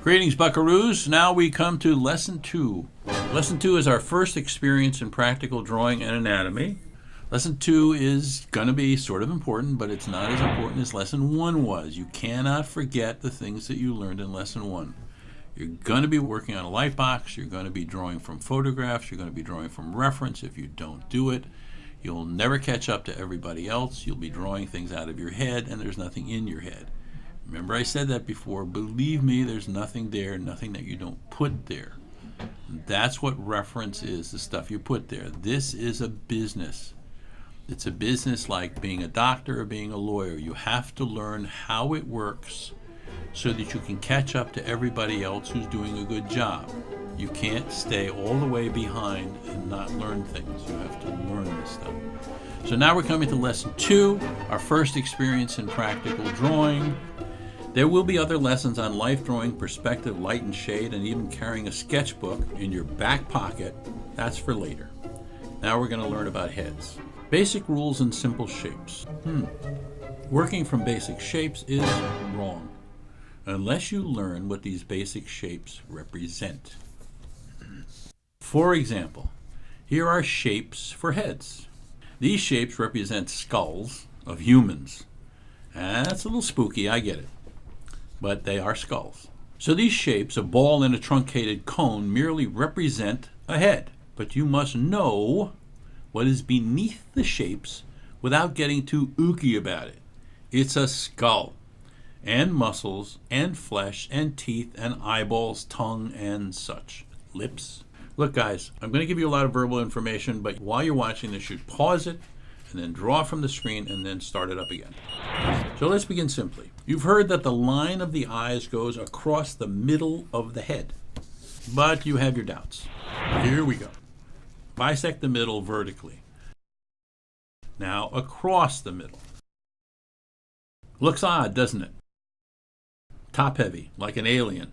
Greetings, buckaroos. Now we come to Lesson 2. Lesson 2 is our first experience in practical drawing and anatomy. Lesson 2 is going to be sort of important, but it's not as important as Lesson 1 was. You cannot forget the things that you learned in Lesson 1. You're going to be working on a light box. You're going to be drawing from photographs. You're going to be drawing from reference. If you don't do it, you'll never catch up to everybody else. You'll be drawing things out of your head, and there's nothing in your head. Remember, I said that before. Believe me, there's nothing there, nothing that you don't put there. That's what reference is, the stuff you put there. This is a business. It's a business like being a doctor or being a lawyer. You have to learn how it works so that you can catch up to everybody else who's doing a good job. You can't stay all the way behind and not learn things. You have to learn this stuff. So now we're coming to Lesson 2, our first experience in practical drawing. There will be other lessons on life drawing, perspective, light and shade, and even carrying a sketchbook in your back pocket. That's for later. Now we're going to learn about heads. Basic rules and simple shapes. Working from basic shapes is wrong, unless you learn what these basic shapes represent. For example, here are shapes for heads. These shapes represent skulls of humans. That's a little spooky, I get it, but they are skulls. So these shapes, a ball and a truncated cone, merely represent a head, but you must know what is beneath the shapes without getting too ooky about it. It's a skull, and muscles, and flesh, and teeth, and eyeballs, tongue, and such. Lips. Look, guys, I'm going to give you a lot of verbal information, but while you're watching this, you should pause it, and then draw from the screen, and then start it up again. So let's begin simply. You've heard that the line of the eyes goes across the middle of the head, but you have your doubts. Here we go. Bisect the middle vertically. Now across the middle. Looks odd, doesn't it? Top heavy, like an alien.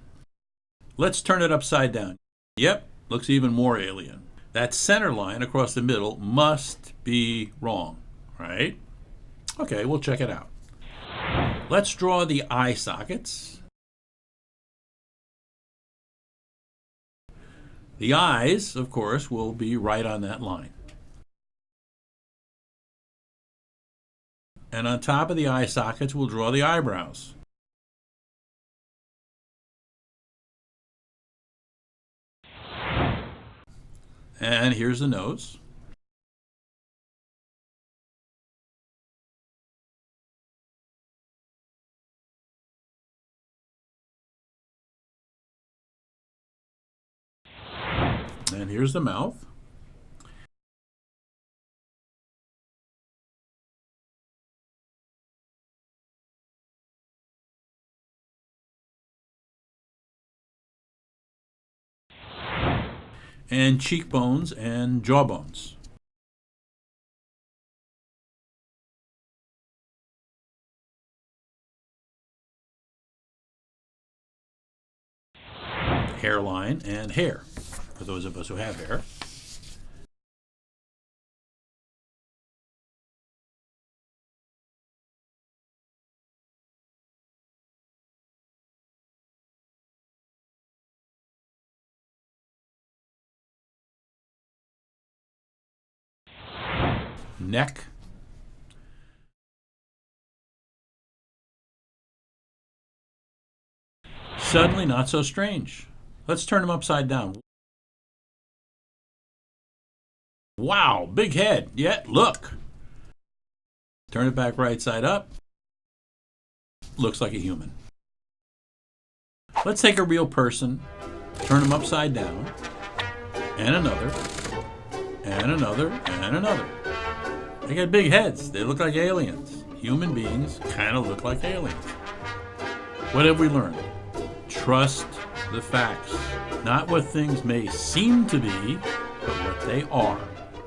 Let's turn it upside down. Yep, looks even more alien. That center line across the middle must be wrong, right? Okay, we'll check it out. Let's draw the eye sockets. The eyes, of course, will be right on that line. And on top of the eye sockets, we'll draw the eyebrows. And here's the nose. And here's the mouth. And cheekbones and jawbones. Hairline and hair, for those of us who have hair. Neck. Suddenly not so strange. Let's turn them upside down. Wow, big head. Yeah, look. Turn it back right side up. Looks like a human. Let's take a real person, turn them upside down, and another, and another, and another. They got big heads. They look like aliens. Human beings kind of look like aliens. What have we learned? Trust the facts. Not what things may seem to be, but what they are.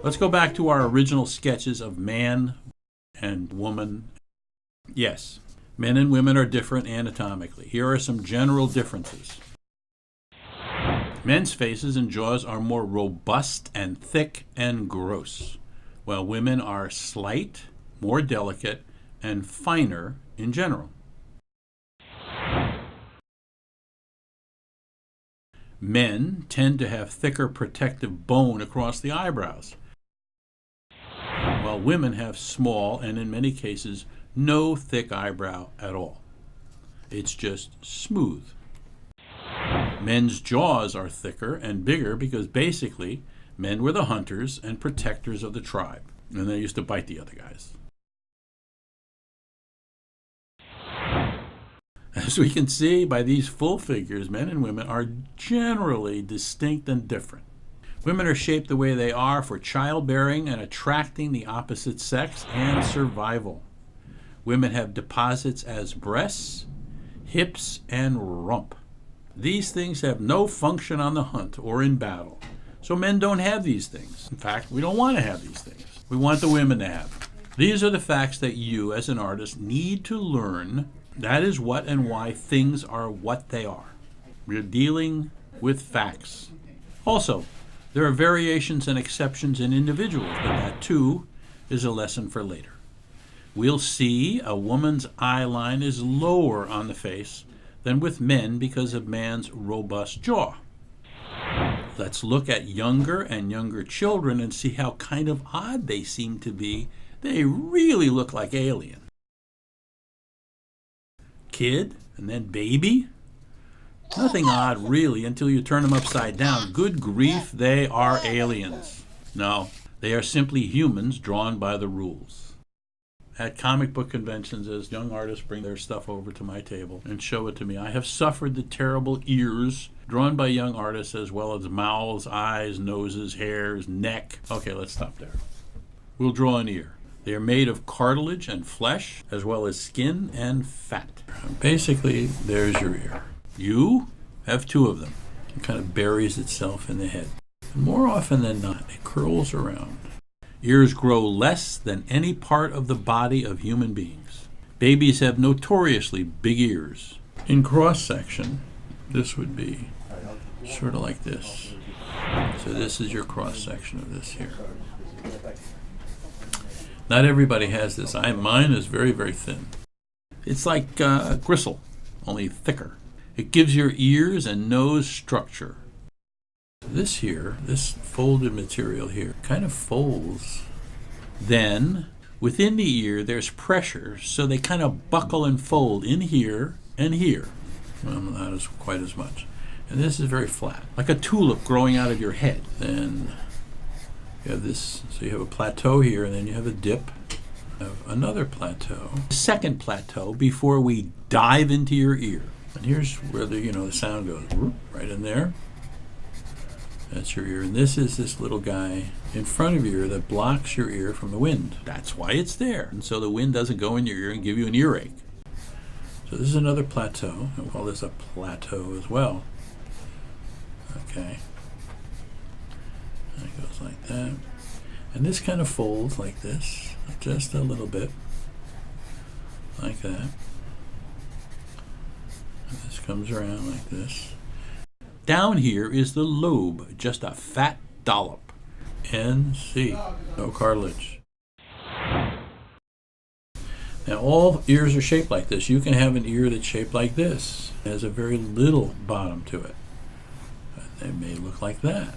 Let's go back to our original sketches of man and woman. Yes, men and women are different anatomically. Here are some general differences. Men's faces and jaws are more robust and thick and gross, while women are slight, more delicate, and finer in general. Men tend to have thicker protective bone across the eyebrows, while women have small and in many cases no thick eyebrow at all. It's just smooth. Men's jaws are thicker and bigger because basically men were the hunters and protectors of the tribe, and they used to bite the other guys. As we can see by these full figures, men and women are generally distinct and different. Women are shaped the way they are for childbearing and attracting the opposite sex and survival. Women have deposits as breasts, hips, and rump. These things have no function on the hunt or in battle. So men don't have these things. In fact, we don't want to have these things. We want the women to have. These are the facts that you, as an artist, need to learn. That is what and why things are what they are. We're dealing with facts. Also, there are variations and exceptions in individuals, but that too is a lesson for later. We'll see a woman's eye line is lower on the face than with men because of man's robust jaw. Let's look at younger and younger children and see how kind of odd they seem to be. They really look like aliens. Kid and then baby. Nothing odd really until you turn them upside down. Good grief, they are aliens. No, they are simply humans drawn by the rules. At comic book conventions, as young artists bring their stuff over to my table and show it to me, I have suffered the terrible ears drawn by young artists, as well as mouths, eyes, noses, hairs, neck. Okay, let's stop there. We'll draw an ear. They are made of cartilage and flesh, as well as skin and fat. Basically, there's your ear. You have two of them. It kind of buries itself in the head. And more often than not, it curls around. Ears grow less than any part of the body of human beings. Babies have notoriously big ears. In cross-section, this would be sort of like this. So this is your cross-section of this here. Not everybody has this. Mine is very, very thin. It's like gristle, only thicker. It gives your ears and nose structure. This here, this folded material here, kind of folds. Then, within the ear, there's pressure, so they kind of buckle and fold in here and here. Well, not as quite as much. And this is very flat, like a tulip growing out of your head. Then you have this, so you have a plateau here, and then you have a dip. You have another plateau. Second plateau before we dive into your ear. And here's where the sound goes, right in there. That's your ear. And this is this little guy in front of your ear that blocks your ear from the wind. That's why it's there. And so the wind doesn't go in your ear and give you an earache. So this is another plateau. I'll call this a plateau as well. Okay. And it goes like that. And this kind of folds like this, just a little bit. Like that. And this comes around like this. Down here is the lobe, just a fat dollop. NC, no cartilage. Now all ears are shaped like this. You can have an ear that's shaped like this. It has a very little bottom to it. They may look like that.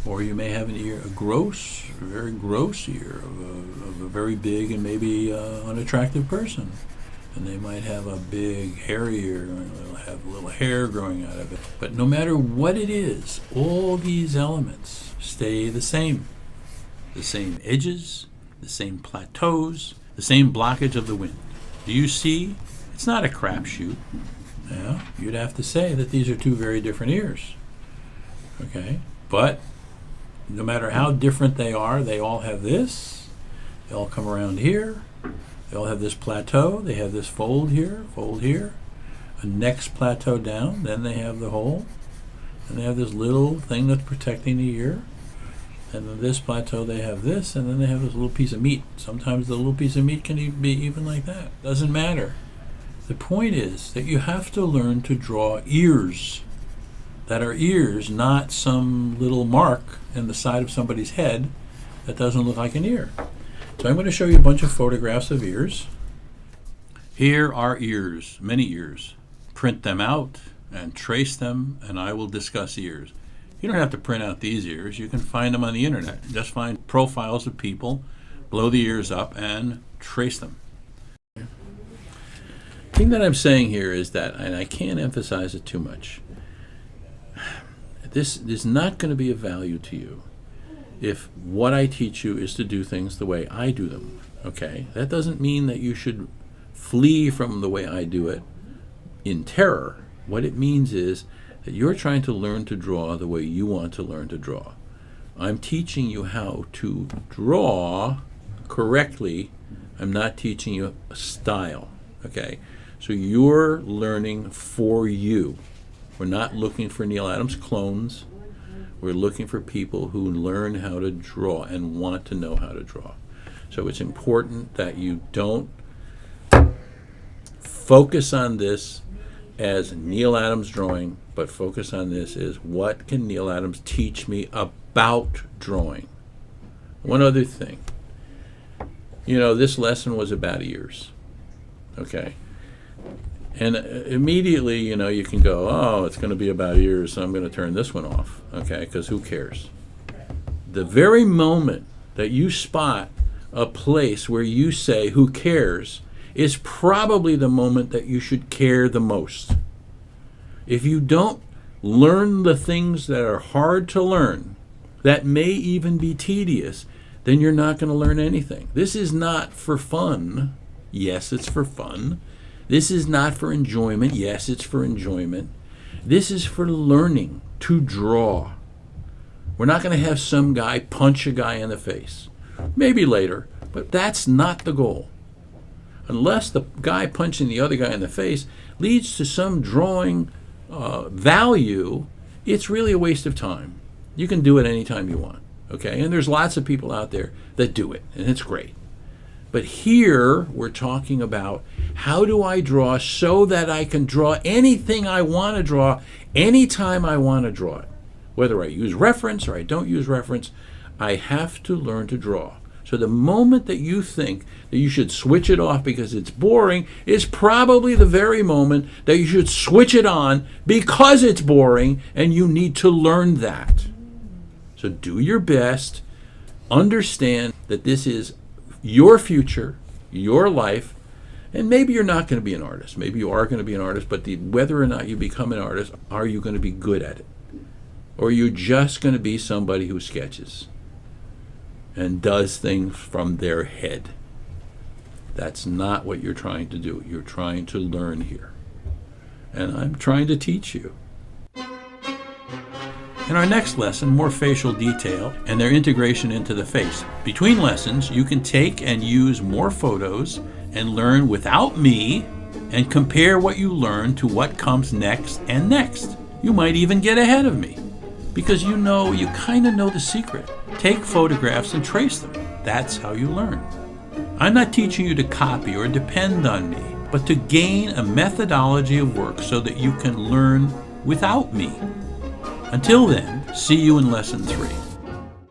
Or you may have an ear, a very gross ear of a very big and maybe unattractive person. And they might have a big hairy ear, and they'll have a little hair growing out of it. But no matter what it is, all these elements stay the same. The same edges, the same plateaus, the same blockage of the wind. Do you see? It's not a crapshoot. Yeah, you'd have to say that these are two very different ears. Okay? But no matter how different they are, they all have this. They all come around here. They all have this plateau. They have this fold here, a next plateau down. Then they have the hole. And they have this little thing that's protecting the ear. And then this plateau, they have this. And then they have this little piece of meat. Sometimes the little piece of meat can be even like that. Doesn't matter. The point is that you have to learn to draw ears that are ears, not some little mark in the side of somebody's head that doesn't look like an ear. So I'm going to show you a bunch of photographs of ears. Here are ears, many ears. Print them out and trace them, and I will discuss ears. You don't have to print out these ears. You can find them on the internet. Just find profiles of people, blow the ears up, and trace them. The thing that I'm saying here is that, and I can't emphasize it too much, this is not going to be of value to you if what I teach you is to do things the way I do them. Okay? That doesn't mean that you should flee from the way I do it in terror. What it means is that you're trying to learn to draw the way you want to learn to draw. I'm teaching you how to draw correctly. I'm not teaching you a style. Okay? So you're learning for you. We're not looking for Neal Adams clones. We're looking for people who learn how to draw and want to know how to draw. So it's important that you don't focus on this as Neal Adams drawing, but focus on this as what can Neal Adams teach me about drawing. One other thing. This lesson was about ears. Okay? And immediately, you can go, oh, it's going to be about ears, so I'm going to turn this one off, okay, because who cares? The very moment that you spot a place where you say, who cares, is probably the moment that you should care the most. If you don't learn the things that are hard to learn, that may even be tedious, then you're not going to learn anything. This is not for fun. Yes, it's for fun. This is not for enjoyment. Yes, it's for enjoyment. This is for learning to draw. We're not going to have some guy punch a guy in the face. Maybe later, but that's not the goal. Unless the guy punching the other guy in the face leads to some drawing value, it's really a waste of time. You can do it anytime you want, okay? And there's lots of people out there that do it, and it's great. But here we're talking about how do I draw so that I can draw anything I want to draw anytime I want to draw it. Whether I use reference or I don't use reference, I have to learn to draw. So the moment that you think that you should switch it off because it's boring is probably the very moment that you should switch it on because it's boring, and you need to learn that. So do your best. Understand that this is your future, your life, and maybe you're not going to be an artist. Maybe you are going to be an artist, but whether or not you become an artist, are you going to be good at it? Or are you just going to be somebody who sketches and does things from their head? That's not what you're trying to do. You're trying to learn here. And I'm trying to teach you. In our next lesson, more facial detail and their integration into the face. Between lessons, you can take and use more photos and learn without me and compare what you learn to what comes next and next. You might even get ahead of me because you kind of know the secret. Take photographs and trace them. That's how you learn. I'm not teaching you to copy or depend on me, but to gain a methodology of work so that you can learn without me. Until then, see you in Lesson 3.